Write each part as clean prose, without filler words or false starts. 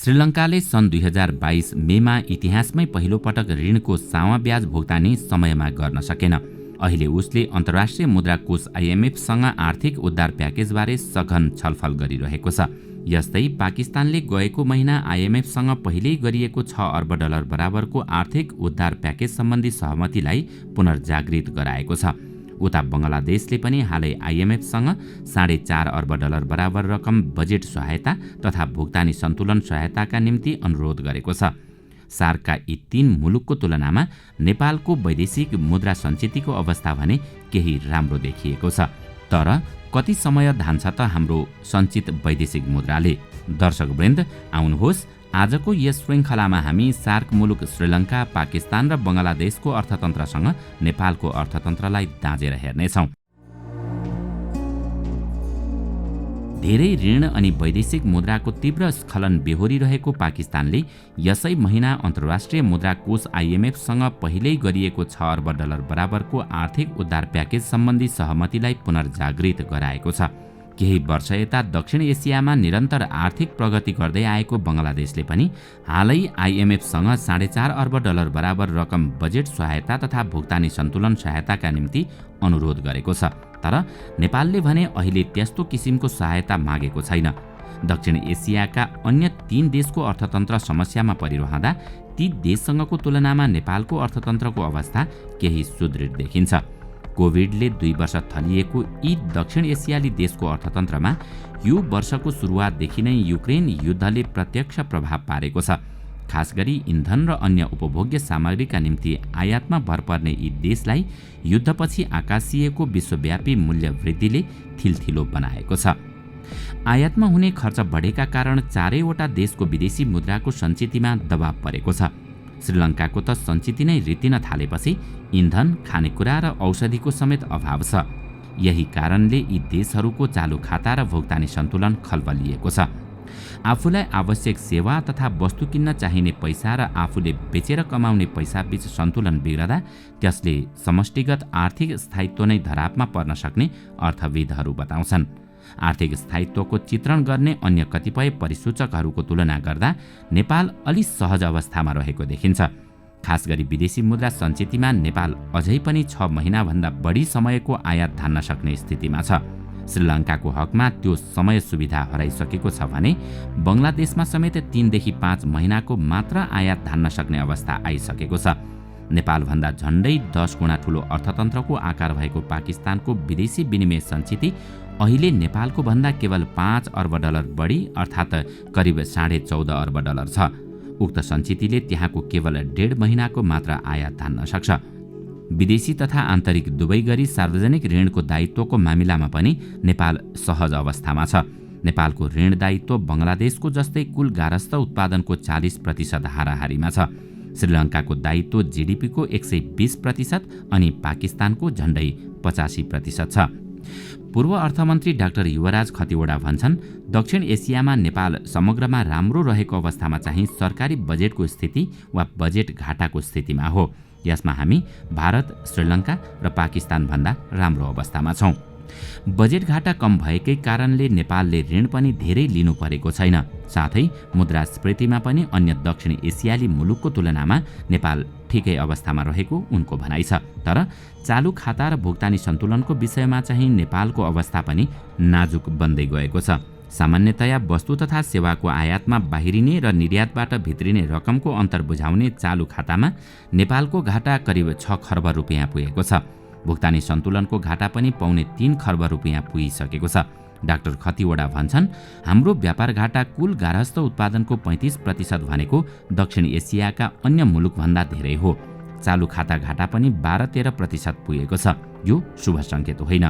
श्रीलङ्काले सन् 2022 मेमा इतिहासमै पहिलो पटक ऋणको सावा ब्याज भुक्तानी समयमा गर्न सकेन। अहिले उसले अन्तर्राष्ट्रिय मुद्रा कोष IMFसँग आर्थिक उद्धार प्याकेजबारे सघन छलफल गरिरहेको छ। यस्तै पाकिस्तानले गएको महिना IMFसँग पहिल्यै गरिएको $6 अर्ब बराबरको आर्थिक उद्धार प्याकेज सम्बन्धी सहमतिलाई पुनर्जागृत गराएको छ। उता बङ्गलादेशले पनि हालै IMFसँग $4.5 अर्ब बराबर रकम बजेट सहायता तथा भुक्तानी सन्तुलन सहायताका निम्ति अनुरोध गरेको छ। सार्कका यी 3 मुलुकको तुलनामा नेपालको वैदेशिक मुद्रा सञ्चितको अवस्था भने केही राम्रो देखिएको छ। तर कति समय धान्छ त हाम्रो सञ्चित वैदेशिक मुद्राले? दर्शकवृन्द, आउनुहोस् आजको यस श्रृङ्खलामा हामी सार्क मुलुक श्रीलङ्का, पाकिस्तान र बङ्गलादेशको अर्थतन्त्रसँग नेपालको अर्थतन्त्रलाई दाँजेर हेर्नेछौँ। धेरै ऋण अनि वैदेशिक मुद्राको तीव्र स्खलन बेहोरिरहेको पाकिस्तानले यसै महिना अन्तर्राष्ट्रिय मुद्रा कोष IMFसँग पहिल्यै गरिएको $6 अर्ब बराबरको आर्थिक उद्धार प्याकेज सम्बन्धी सहमतिलाई पुनर्जागृत गराएको छ। केही वर्ष यता दक्षिण एसियामा निरन्तर आर्थिक प्रगति गर्दै आएको बङ्गलादेशले पनि हालै IMFसँग $4.5 अर्ब बराबर रकम बजेट सहायता तथा भुक्तानी सन्तुलन सहायताका निम्ति अनुरोध गरेको छ। तर नेपालले भने अहिले त्यस्तो किसिमको सहायता मागेको छैन। दक्षिण एसियाका अन्य 3 देशको अर्थतन्त्र समस्यामा परिरहँदा ती देशसँगको तुलनामा नेपालको अर्थतन्त्रको अवस्था केही सुदृढ देखिन्छ। कोभिडले 2 वर्ष थलिएको यी दक्षिण एसियाली देशको अर्थतन्त्रमा यो वर्षको सुरुवातदेखि नै युक्रेन युद्धले प्रत्यक्ष प्रभाव पारेको छ। खास गरी इन्धन र अन्य उपभोग्य सामग्रीका निम्ति आयातमा भर पर्ने यी देशलाई युद्धपछि आकाशिएको विश्वव्यापी मूल्य वृद्धिले थिलथिलो बनाएको छ। आयातमा हुने खर्च बढेका कारण चारैवटा देशको विदेशी मुद्राको सञ्चितमा दबाव परेको छ। श्रीलङ्काको त सञ्चित नै रित्तिन थालेपछि इन्धन, खानेकुरा र औषधिको समेत अभाव छ। यही कारणले यी देशहरूको चालु खाता र भुक्तानी सन्तुलन खलबलिएको छ। आफूलाई आवश्यक सेवा तथा वस्तु किन्न चाहिने पैसा र आफूले बेचेर कमाउने पैसा बीच सन्तुलन बिग्रदा त्यसले समष्टिगत आर्थिक स्थायित्व नै धरापमा पर्न सक्ने अर्थविदहरू बताउँछन्। आर्थिक स्थायित्वको चित्रण गर्ने अन्य कतिपय परिसूचकहरूको तुलना गर्दा नेपाल अलि सहज अवस्थामा रहेको देखिन्छ। खास गरी विदेशी मुद्रा सञ्चितमा नेपाल अझै पनि 6 महिनाभन्दा बढी समयको आयात धान्न सक्ने स्थितिमा छ। श्रीलङ्काको हकमा त्यो समय सुविधा हराइसकेको छ भने बङ्गलादेशमा समेत 3 देखि 5 महिनाको मात्र आयात धान्न सक्ने अवस्था आइसकेको छ। नेपालभन्दा झन्डै 10 गुणा ठूलो अर्थतन्त्रको आकार भएको पाकिस्तानको विदेशी विनिमय सञ्चित अहिले नेपालको भन्दा केवल $5 अर्ब बढी अर्थात् करिब $14.5 अर्ब छ। उक्त सञ्चितले त्यहाँको केवल 1.5 महिनाको मात्र आयात धान्न सक्छ। विदेशी तथा आन्तरिक दुवै गरी सार्वजनिक ऋणको दायित्वको मामिलामा पनि नेपाल सहज अवस्थामा छ। नेपालको ऋण दायित्व बङ्गलादेशको जस्तै कुल गारस्थ उत्पादनको 40% हाराहारीमा छ। श्रीलङ्काको दायित्व GDPको 120% अनि पाकिस्तानको झन्डै 85% छ। पूर्व अर्थमन्त्री डाक्टर युवराज खतिवडा भन्छन्, दक्षिण एसियामा नेपाल समग्रमा राम्रो रहेको अवस्थामा चाहिँ सरकारी बजेटको स्थिति वा बजेट घाटाको स्थितिमा हो। यसमा हामी भारत, श्रीलङ्का र पाकिस्तान भन्दा राम्रो अवस्थामा छौँ। बजेट घाटा कम भएकै कारणले नेपालले ऋण पनि धेरै लिनु परेको छैन। साथै मुद्रास्फीतिमा पनि अन्य दक्षिण एसियाली मुलुकको तुलनामा नेपाल ठिकै अवस्थामा रहेको उनको भनाइ छ। तर चालु खाता र भुक्तानी सन्तुलनको विषयमा चाहिँ नेपालको अवस्था पनि नाजुक बन्दै गएको छ। सामान्यतया वस्तु तथा सेवाको आयातमा बाहिरिने र निर्यातबाट भित्रिने रकमको अन्तर बुझाउने चालु खातामा नेपालको घाटा करिब 6 खर्ब रुपियाँ पुगेको छ। भुक्तानी सन्तुलनको घाटा पनि $3.25 खर्ब रुपियाँ पुगिसकेको छ। डाक्टर खतिवडा भन्छन्, हाम्रो व्यापार घाटा कुल गारस्थ उत्पादनको 35% भनेको दक्षिण एसियाका अन्य मुलुकभन्दा धेरै हो। चालु खाता घाटा पनि 12-13% पुगेको छ। यो शुभ सङ्केत होइन।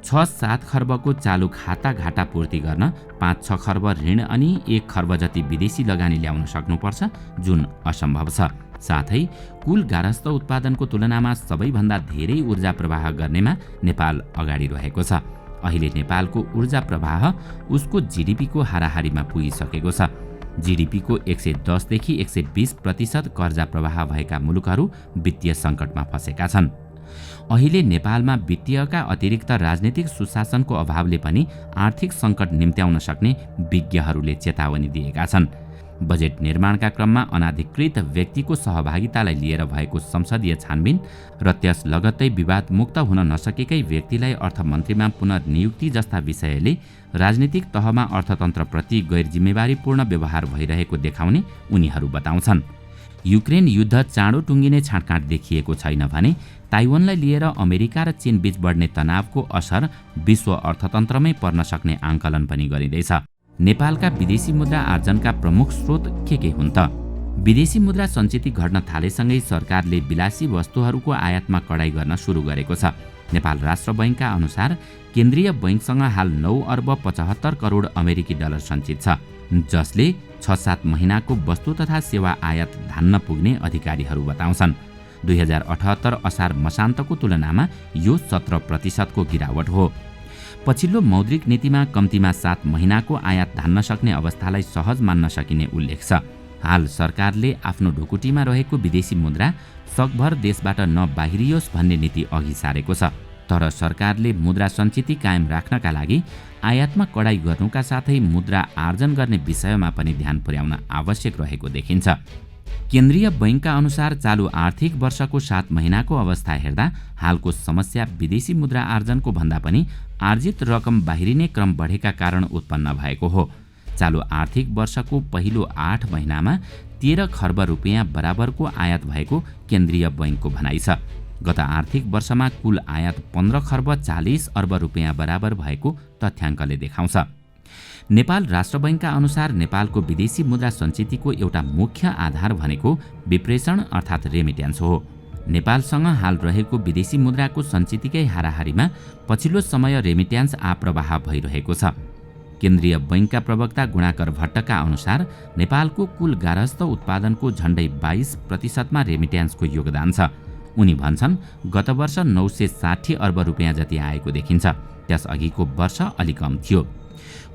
6-7 खर्बको चालु खाता घाटा पूर्ति गर्न 5-6 खर्ब ऋण अनि 1 खर्ब जति विदेशी लगानी ल्याउन सक्नुपर्छ, जुन असम्भव छ। साथै कुल गारस्थ उत्पादनको तुलनामा सबैभन्दा धेरै ऊर्जा प्रवाह गर्नेमा नेपाल अगाडि रहेको छ। अहिले नेपालको ऊर्जा प्रवाह उसको GDPको हाराहारीमा पुगिसकेको छ। GDPको 110 देखि 120% कर्जा प्रवाह भएका मुलुकहरू वित्तीय सङ्कटमा फँसेका छन्। अहिले नेपालमा वित्तीयका अतिरिक्त राजनीतिक सुशासनको अभावले पनि आर्थिक सङ्कट निम्त्याउन सक्ने विज्ञहरूले चेतावनी दिएका छन्। बजेट निर्माणका क्रममा अनाधिकृत व्यक्तिको सहभागितालाई लिएर भएको संसदीय छानबिन र त्यस लगत्तै विवाद मुक्त हुन नसकेकै व्यक्तिलाई अर्थमन्त्रीमा पुनर्नियुक्ति जस्ता विषयले राजनीतिक तहमा अर्थतन्त्रप्रति गैर जिम्मेवारीपूर्ण व्यवहार भइरहेको देखाउने उनीहरू बताउँछन्। युक्रेन युद्ध चाँडो टुङ्गिने छाँटकाँट देखिएको छैन भने ताइवानलाई लिएर अमेरिका र चीन बीच बढ्ने तनावको असर विश्व अर्थतन्त्रमै पर्न सक्ने आंकलन पनि गरिँदैछ। नेपालका विदेशी मुद्रा आर्जनका प्रमुख स्रोत के हुन् त? विदेशी मुद्रा सञ्चिति घट्न थालेसँगै सरकारले विलासी वस्तुहरूको आयातमा कडाई गर्न सुरु गरेको छ। नेपाल राष्ट्र बैंकका अनुसार केन्द्रीय बैंकसँग हाल 9 अर्ब 75 करोड अमेरिकी डलर सञ्चित छ, जसले 6-7 महिनाको वस्तु तथा सेवा आयात धान्न पुग्ने अधिकारीहरू बताउँछन्। 2078 असार मसान्तको तुलनामा यो 17% गिरावट हो। पछिल्लो मौद्रिक नीतिमा कम्तीमा 7 महिनाको आयात धान्न सक्ने अवस्थालाई सहज मान्न सकिने उल्लेख छ। हाल सरकारले आफ्नो ढुकुटीमा रहेको विदेशी मुद्रा सकभर देशबाट नबाहिरियोस् भन्ने नीति अघि सारेको छ। तर सरकारले मुद्रा सञ्चिति कायम राख्नका लागि आयातमा कडाई गर्नुका साथै मुद्रा आर्जन गर्ने विषयमा पनि ध्यान पुर्याउन आवश्यक रहेको देखिन्छ। केन्द्रीय बैंकका अनुसार चालु आर्थिक वर्षको 7 महिनाको अवस्था हेर्दा हालको समस्या विदेशी मुद्रा आर्जनको भन्दा पनि आर्जित रकम बाहिरिने क्रम बढेका कारण उत्पन्न भएको हो। चालु आर्थिक वर्षको पहिलो 8 महिनामा 13 खर्ब रुपियाँ बराबरको आयात भएको केन्द्रीय बैंकको भनाइ छ। गत आर्थिक वर्षमा कुल आयात 15 खर्ब 40 अर्ब रुपियाँ बराबर भएको तथ्याङ्कले देखाउँछ। नेपाल राष्ट्र बैंकका अनुसार नेपालको विदेशी मुद्रा सञ्चितिको एउटा मुख्य आधार भनेको विप्रेषण अर्थात् रेमिट्यान्स हो। नेपालसँग हाल रहेको विदेशी मुद्राको सञ्चितिकै हाराहारीमा पछिल्लो समय रेमिट्यान्स आप्रवाह भइरहेको छ। केन्द्रीय बैंकका प्रवक्ता गुणाकर भट्टका अनुसार नेपालको कुल गारहस्थ उत्पादनको झण्डै 22% रेमिट्यान्सको योगदान छ। उनी भन्छन् गत वर्ष 960 अर्ब रुपियाँ जति आएको देखिन्छ। त्यसअघिको वर्ष अलि कम थियो।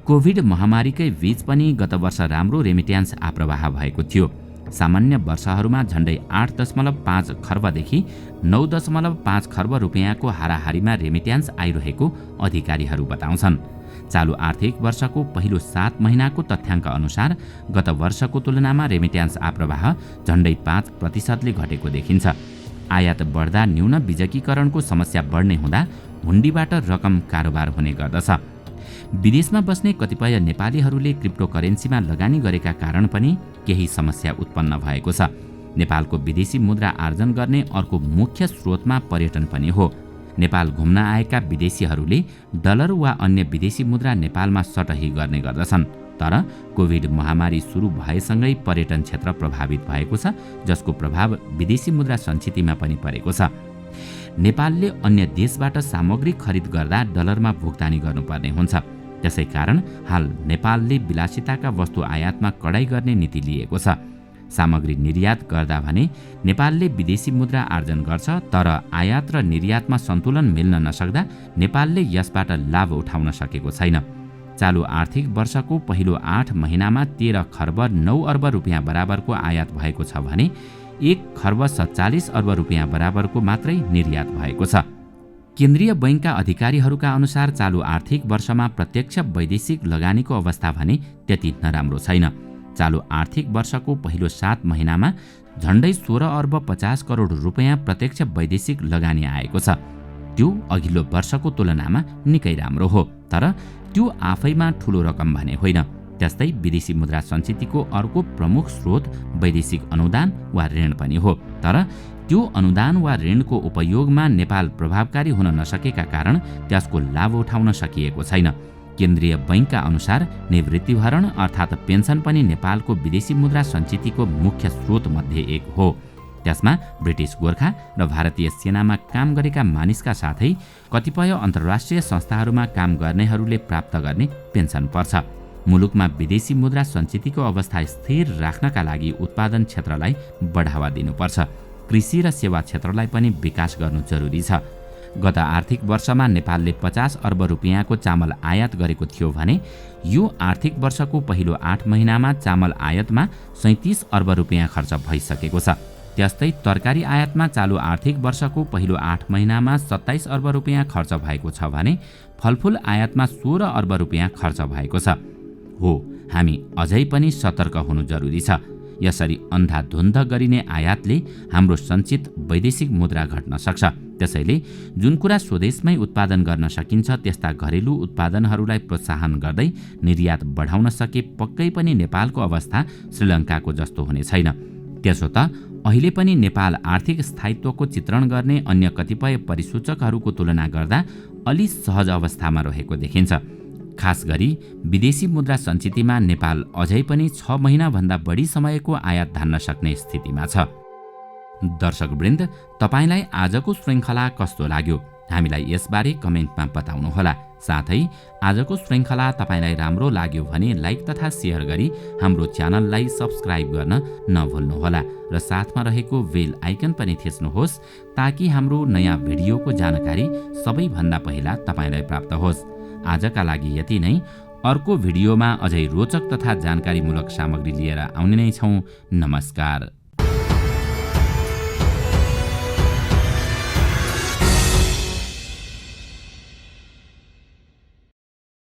कोभिड महामारीकै बीच पनि गत वर्ष राम्रो रेमिट्यान्स आप्रवाह भएको थियो। सामान्य वर्षहरूमा झण्डै 8.5 खर्बदेखि 9.5 खर्ब रुपियाँको हाराहारीमा रेमिट्यान्स आइरहेको अधिकारीहरू बताउँछन्। चालु आर्थिक वर्षको पहिलो 7 महिनाको तथ्याङ्क अनुसार गत वर्षको तुलनामा रेमिट्यान्स आप्रवाह झण्डै 5%ले घटेको देखिन्छ। आयात बढ्दा न्यून बिजकीकरणको समस्या बढ्ने हुँदा हुन्डीबाट रकम कारोबार हुने गर्दछ। विदेशमा बस्ने कतिपय नेपालीहरूले क्रिप्टोकरेन्सीमा लगानी गरेका कारण पनि केही समस्या उत्पन्न भएको छ। नेपालको विदेशी मुद्रा आर्जन गर्ने अर्को मुख्य स्रोतमा पर्यटन पनि हो। नेपाल घुम्न आएका विदेशीहरूले डलर वा अन्य विदेशी मुद्रा नेपालमा सटही गर्ने गर्दछन्। तर कोभिड महामारी सुरु भएसँगै पर्यटन क्षेत्र प्रभावित भएको छ, जसको प्रभाव विदेशी मुद्रा सञ्चितिमा पनि परेको छ। नेपालले अन्य देशबाट सामग्री खरिद गर्दा डलरमा भुक्तानी गर्नुपर्ने हुन्छ। त्यसै कारण हाल नेपालले विलासिताका वस्तु आयातमा कडाई गर्ने नीति लिएको छ। सामग्री निर्यात गर्दा भने नेपालले विदेशी मुद्रा आर्जन गर्छ, तर आयात र निर्यातमा सन्तुलन मिल्न नसक्दा नेपालले यसबाट लाभ उठाउन सकेको छैन। चालु आर्थिक वर्षको पहिलो 8 महिनामा 13 खर्ब 9 अर्ब रुपियाँ बराबरको आयात भएको छ भने 1 खर्ब 47 अर्ब रुपियाँ बराबरको मात्रै निर्यात भएको छ। केन्द्रीय बैंकका अधिकारीहरूका अनुसार चालु आर्थिक वर्षमा प्रत्यक्ष वैदेशिक लगानीको अवस्था भने त्यति नराम्रो छैन। चालु आर्थिक वर्षको पहिलो 7 महिनामा झण्डै 16 अर्ब 50 करोड रुपियाँ प्रत्यक्ष वैदेशिक लगानी आएको छ। त्यो अघिल्लो वर्षको तुलनामा निकै राम्रो हो, तर त्यो आफैमा ठूलो रकम भने होइन। त्यस्तै विदेशी मुद्रा सञ्चितिको अर्को प्रमुख स्रोत वैदेशिक अनुदान वा ऋण पनि हो, तर त्यो अनुदान वा ऋणको उपयोगमा नेपाल प्रभावकारी हुन नसकेका कारण त्यसको लाभ उठाउन सकिएको छैन। केन्द्रीय बैंकका अनुसार निवृत्तिभरण अर्थात् पेन्सन पनि नेपालको विदेशी मुद्रा सञ्चितिको मुख्य स्रोत मध्ये एक हो। त्यसमा ब्रिटिस गोर्खा र भारतीय सेनामा काम गरेका मानिसका साथै कतिपय अन्तर्राष्ट्रिय संस्थाहरूमा काम गर्नेहरूले प्राप्त गर्ने पेन्सन पर्छ। मुलुकमा विदेशी मुद्रा सञ्चितिको अवस्था स्थिर राख्नका लागि उत्पादन क्षेत्रलाई बढावा दिनुपर्छ। कृषि र सेवा क्षेत्रलाई पनि विकास गर्नु जरुरी छ। गत आर्थिक वर्षमा नेपालले 50 अर्ब रुपियाँको चामल आयात गरेको थियो भने यो आर्थिक वर्षको पहिलो 8 महिनामा चामल आयातमा 37 अर्ब रुपियाँ खर्च भइसकेको छ। त्यस्तै तरकारी आयातमा चालु आर्थिक वर्षको पहिलो 8 महिनामा 27 अर्ब रुपियाँ खर्च भएको छ भने फलफुल आयातमा 16 अर्ब रुपियाँ खर्च भएको छ। हो, हामी अझै पनि सतर्क हुनु जरुरी छ। यसरी अन्धाधुन्ध गरिने आयातले हाम्रो सञ्चित वैदेशिक मुद्रा घट्न सक्छ। त्यसैले जुन कुरा स्वदेशमै उत्पादन गर्न सकिन्छ त्यस्ता घरेलु उत्पादनहरूलाई प्रोत्साहन गर्दै निर्यात बढाउन सके पक्कै पनि नेपालको अवस्था श्रीलङ्काको जस्तो हुने छैन। त्यसो त अहिले पनि नेपाल आर्थिक स्थायित्वको चित्रण गर्ने अन्य कतिपय परिसूचकहरूको तुलना गर्दा अलि सहज अवस्थामा रहेको देखिन्छ। खास गरी विदेशी मुद्रा सञ्चितमा नेपाल अझै पनि 6 महिनाभन्दा बढी समयको आयात धान्न सक्ने स्थितिमा छ। दर्शकवृन्द, तपाईलाई आजको श्रृङ्खला कस्तो लाग्यो? हामीलाई यसबारे कमेन्टमा बताउनुहोला। साथै आजको श्रृङ्खला तपाईलाई राम्रो लाग्यो भने लाइक तथा सेयर गरी हाम्रो च्यानललाई सब्स्क्राइब गर्न नभुल्नुहोला र साथमा रहेको बेल आइकन पनि थिच्नुहोस् ताकि हाम्रो नयाँ भिडियोको जानकारी सबैभन्दा पहिला तपाईलाई प्राप्त होस्। आजका लागि यति नै। अर्को भिडियोमा अझै रोचक तथा जानकारीमूलक सामग्री लिएर आउने नै छौँ। नमस्कार।